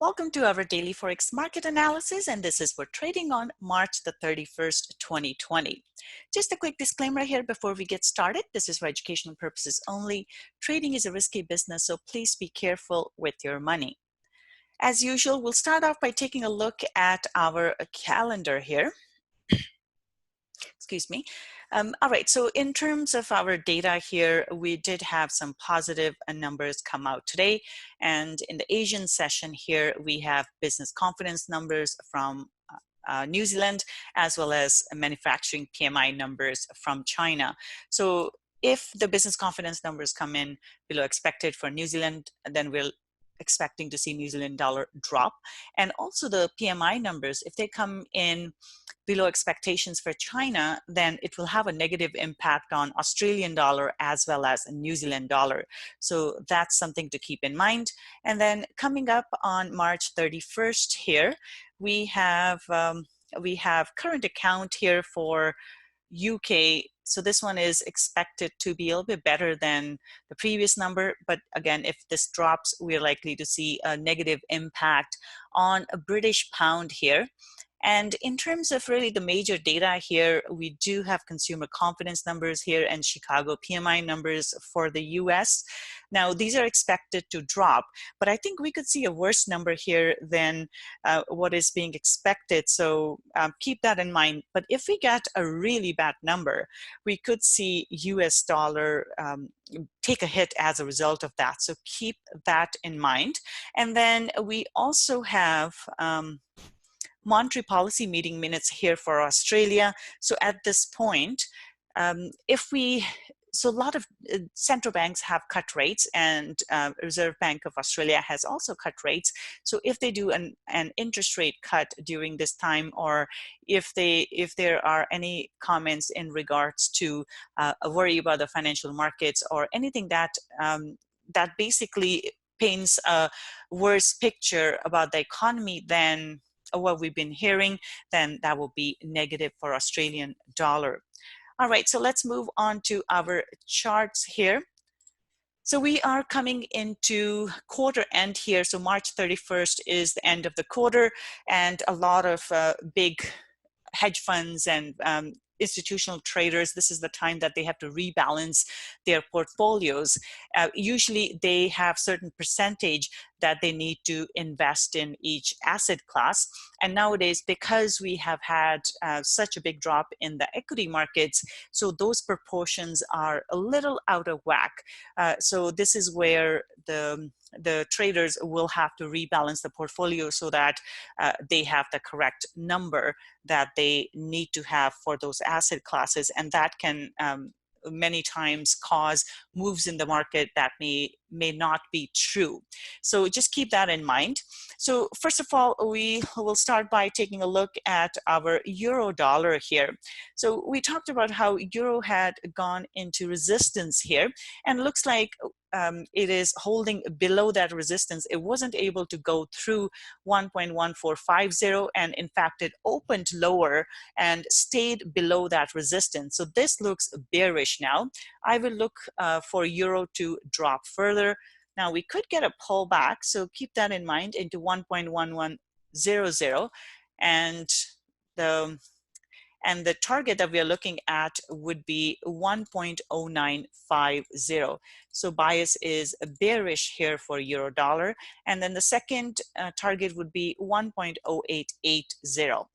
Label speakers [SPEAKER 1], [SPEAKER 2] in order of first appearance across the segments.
[SPEAKER 1] Welcome to our daily Forex market analysis, and this is for trading on March the 31st, 2020. Just a quick disclaimer here before we get started. This is for educational purposes only. Trading is a risky business, so please be careful with your money. As usual, we'll start off by taking a look at our calendar here. Excuse me. All right, so in terms of our data here, we did have some positive numbers come out today. And in the Asian session here, we have business confidence numbers from New Zealand, as well as manufacturing PMI numbers from China. So if the business confidence numbers come in below expected for New Zealand, then we'll expecting to see New Zealand dollar drop. And also the PMI numbers, if they come in below expectations for China, then it will have a negative impact on Australian dollar as well as New Zealand dollar. So that's something to keep in mind. And then coming up on March 31st here, we have current account here for UK. So this one is expected to be a little bit better than the previous number. But again, if this drops, we're likely to see a negative impact on a British pound here. And in terms of really the major data here, we do have consumer confidence numbers here and Chicago PMI numbers for the US. Now, these are expected to drop, but I think we could see a worse number here than what is being expected. So keep that in mind. But if we get a really bad number, we could see US dollar take a hit as a result of that. So keep that in mind. And then we also have monetary policy meeting minutes here for Australia. So at this point, so a lot of central banks have cut rates, and Reserve Bank of Australia has also cut rates. So if they do an interest rate cut during this time, or if there are any comments in regards to a worry about the financial markets or anything that that basically paints a worse picture about the economy than what we've been hearing, then that will be negative for Australian dollar. All right, so let's move on to our charts here. So we are coming into quarter end here. So March 31st is the end of the quarter, and a lot of big hedge funds and institutional traders, this is the time that they have to rebalance their portfolios. Usually they have certain percentage that they need to invest in each asset class. And nowadays, because we have had such a big drop in the equity markets, so those proportions are a little out of whack. So this is where the traders will have to rebalance the portfolio so that they have the correct number that they need to have for those asset classes, and that can many times cause moves in the market that may not be true. So just keep that in mind. So first of all, we will start by taking a look at our euro dollar here. So we talked about how euro had gone into resistance here, and looks like it is holding below that resistance. It wasn't able to go through 1.1450, and in fact it opened lower and stayed below that resistance. So this looks bearish now. I will look for euro to drop further. Now we could get a pullback, so keep that in mind, into 1.1100, and the target that we are looking at would be 1.0950. So bias is bearish here for euro dollar. And then the second target would be 1.0880.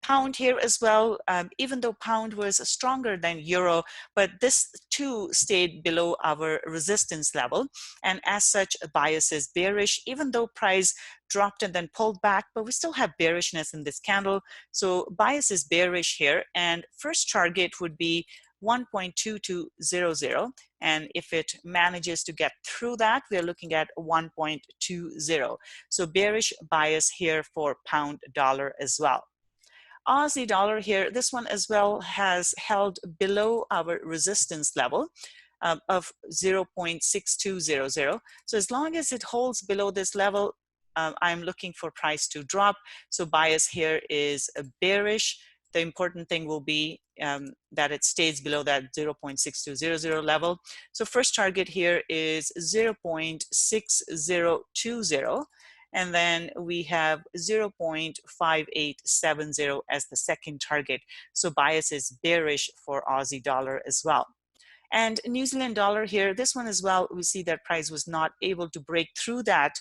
[SPEAKER 1] Pound here as well, even though pound was stronger than euro, but this too stayed below our resistance level. And as such, bias is bearish, even though price dropped and then pulled back, but we still have bearishness in this candle. So bias is bearish here, and first target would be 1.2200, and if it manages to get through that, we are looking at 1.20. So bearish bias here for pound dollar as well. Aussie dollar here, this one as well has held below our resistance level of 0.6200. So as long as it holds below this level, I'm looking for price to drop. So bias here is bearish. The important thing will be that it stays below that 0.6200 level. So first target here is 0.6020. and then we have 0.5870 as the second target. So bias is bearish for Aussie dollar as well. And New Zealand dollar here, this one as well, we see that price was not able to break through that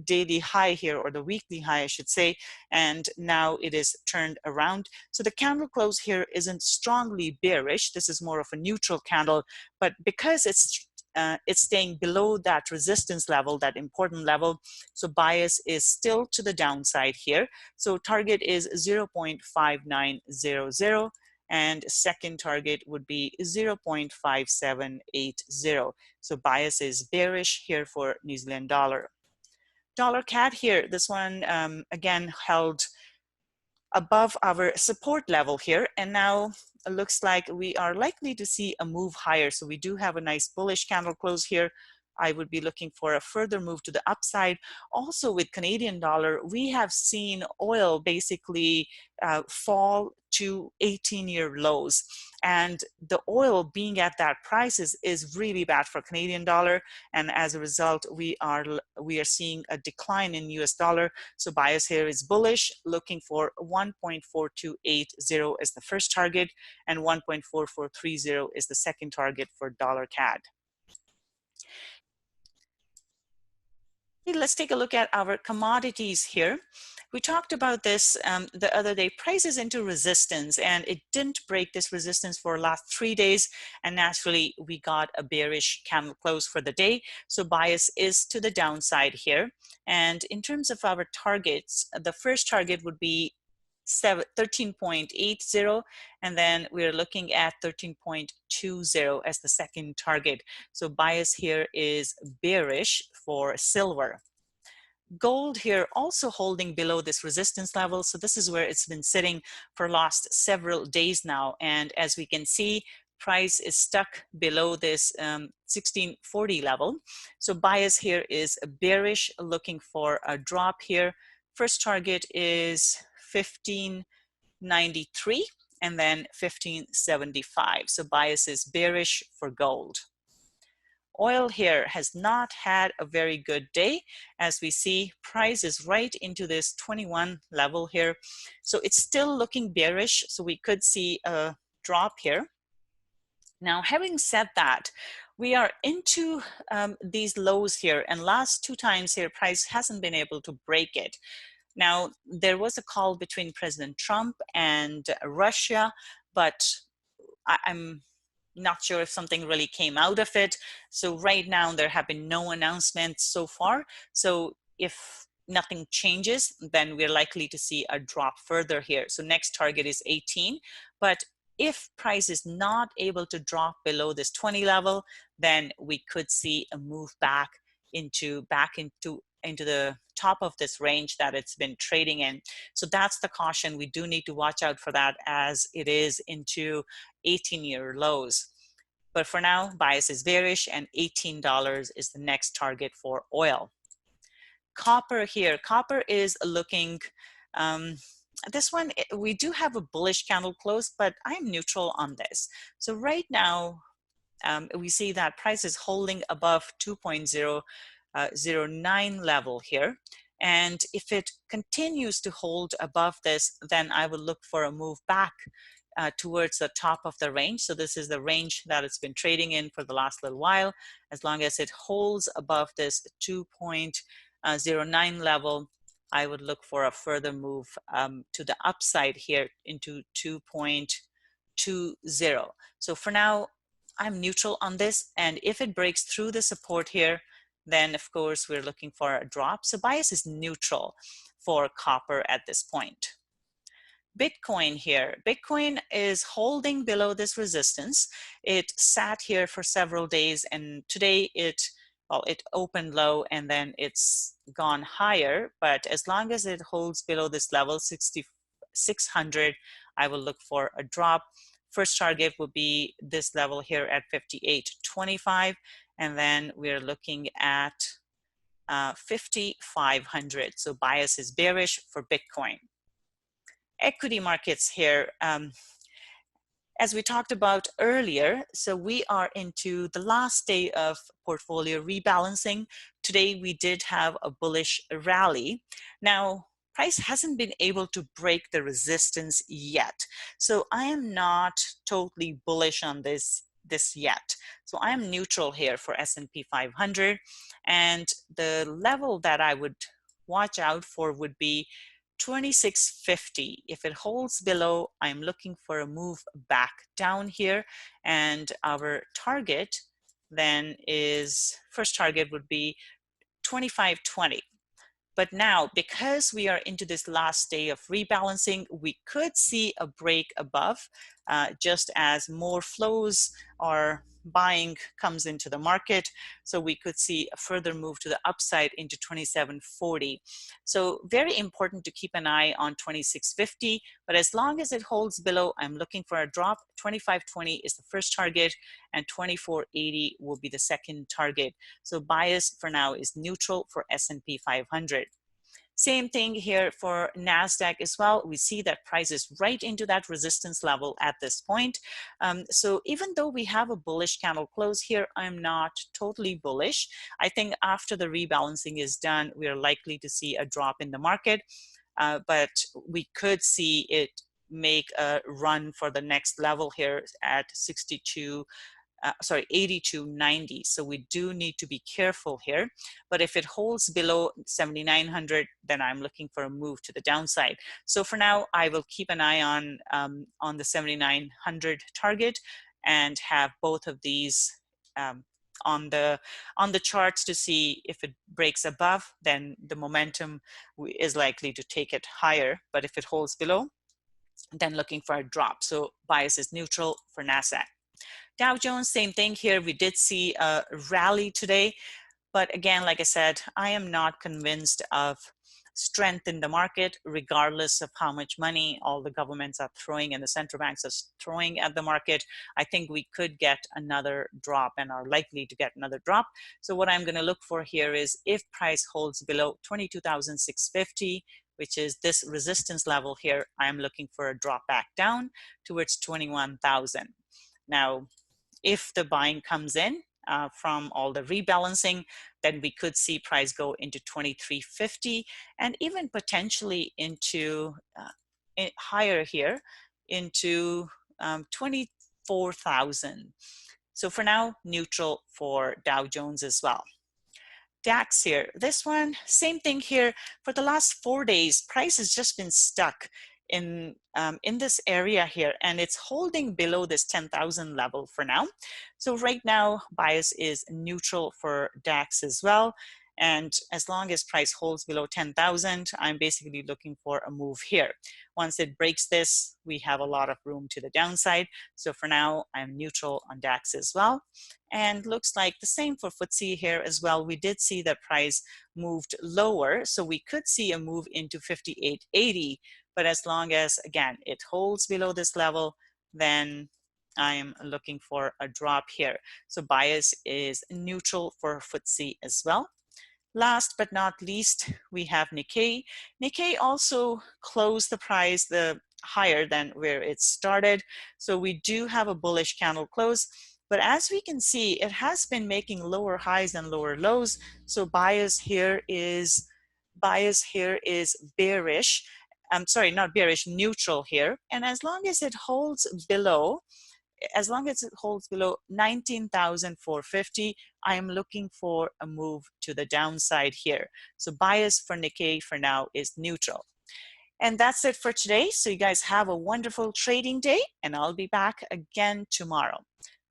[SPEAKER 1] daily high here, or the weekly high, I should say, and now it is turned around. So the candle close here isn't strongly bearish. This is more of a neutral candle, but because it's staying below that resistance level, that important level, so bias is still to the downside here. So target is 0.5900. And second target would be 0.5780. So bias is bearish here for New Zealand dollar. Dollar CAD here, this one again held above our support level here, and now it looks like we are likely to see a move higher. So we do have a nice bullish candle close here. I would be looking for a further move to the upside. Also with Canadian dollar, we have seen oil basically fall to 18-year lows. And the oil being at that price is really bad for Canadian dollar. And as a result, we are seeing a decline in US dollar. So bias here is bullish, looking for 1.4280 as the first target, and 1.4430 is the second target for dollar CAD. Let's take a look at our commodities here. We talked about this the other day. Price is into resistance, and it didn't break this resistance for the last 3 days, and naturally we got a bearish candle close for the day. So bias is to the downside here. And in terms of our targets, the first target would be 13.80, and then we're looking at 13.20 as the second target. So bias here is bearish for silver. Gold here also holding below this resistance level. So this is where it's been sitting for last several days now. And as we can see, price is stuck below this 1640 level. So bias here is bearish, looking for a drop here. First target is 1593 and then 1575. So bias is bearish for gold. Oil here has not had a very good day. As we see, price is right into this 21 level here. So it's still looking bearish. So we could see a drop here. Now, having said that, we are into these lows here, and last 2 times here, price hasn't been able to break it. Now, there was a call between President Trump and Russia, but I'm not sure if something really came out of it. So right now, there have been no announcements so far. So if nothing changes, then we're likely to see a drop further here. So next target is 18. But if price is not able to drop below this 20 level, then we could see a move back into the top of this range that it's been trading in. So that's the caution. We do need to watch out for that, as it is into 18-year lows. But for now, bias is bearish, and $18 is the next target for oil. Copper here, copper is looking, this one, we do have a bullish candle close, but I'm neutral on this. So right now, we see that price is holding above 2.009 level here. And if it continues to hold above this, then I will look for a move back towards the top of the range. So this is the range that it's been trading in for the last little while. As long as it holds above this 2.09 level, I would look for a further move to the upside here into 2.20. So for now, I'm neutral on this. And if it breaks through the support here, then of course we're looking for a drop. So bias is neutral for copper at this point. Bitcoin here. Bitcoin is holding below this resistance. It sat here for several days, and today it opened low and then it's gone higher. But as long as it holds below this level, 6,600, I will look for a drop. First target would be this level here at 58.25, and then we're looking at 5,500. So bias is bearish for Bitcoin. Equity markets here. As we talked about earlier, so we are into the last day of portfolio rebalancing. Today, we did have a bullish rally. Now, price hasn't been able to break the resistance yet. So I am not totally bullish on this yet. So I am neutral here for S&P 500. And the level that I would watch out for would be 2650. If it holds below, I'm looking for a move back down here. And our target then is, first target would be 2520. But now, because we are into this last day of rebalancing, we could see a break above, just as more flows or buying comes into the market. So we could see a further move to the upside into 2740. So very important to keep an eye on 2650, but as long as it holds below, I'm looking for a drop. 2520 is the first target and 2480 will be the second target. So bias for now is neutral for S&P 500. Same thing here for Nasdaq as well. We see that price is right into that resistance level at this point. So even though we have a bullish candle close here, I'm not totally bullish. I think after the rebalancing is done, we are likely to see a drop in the market, but we could see it make a run for the next level here at 82.90. So we do need to be careful here. But if it holds below 7,900, then I'm looking for a move to the downside. So for now, I will keep an eye on the 7,900 target and have both of these on the charts to see if it breaks above, then the momentum is likely to take it higher. But if it holds below, then looking for a drop. So bias is neutral for Nasdaq. Dow Jones, same thing here. We did see a rally today, but again, like I said, I am not convinced of strength in the market, regardless of how much money all the governments are throwing and the central banks are throwing at the market. I think we could get another drop and are likely to get another drop. So what I'm going to look for here is if price holds below 22,650, which is this resistance level here, I'm looking for a drop back down towards 21,000. Now, if the buying comes in from all the rebalancing, then we could see price go into 2350 and even potentially into higher here into 24,000. So for now, neutral for Dow Jones as well. DAX here, this one, same thing here. For the last 4 days, price has just been stuck in this area here, and it's holding below this 10,000 level for now. So right now, bias is neutral for DAX as well. And as long as price holds below 10,000, I'm basically looking for a move here. Once it breaks this, we have a lot of room to the downside. So for now, I'm neutral on DAX as well. And looks like the same for FTSE here as well. We did see that price moved lower, so we could see a move into 58.80. But as long as, again, it holds below this level, then I'm looking for a drop here. So bias is neutral for FTSE as well. Last but not least, we have Nikkei. Nikkei also closed the price higher than where it started. So we do have a bullish candle close. But as we can see, it has been making lower highs and lower lows. So bias here is bearish. I'm sorry, not bearish, neutral here. And as long as it holds below 19,450, I am looking for a move to the downside here. So bias for Nikkei for now is neutral. And that's it for today. So you guys have a wonderful trading day, and I'll be back again tomorrow.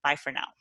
[SPEAKER 1] Bye for now.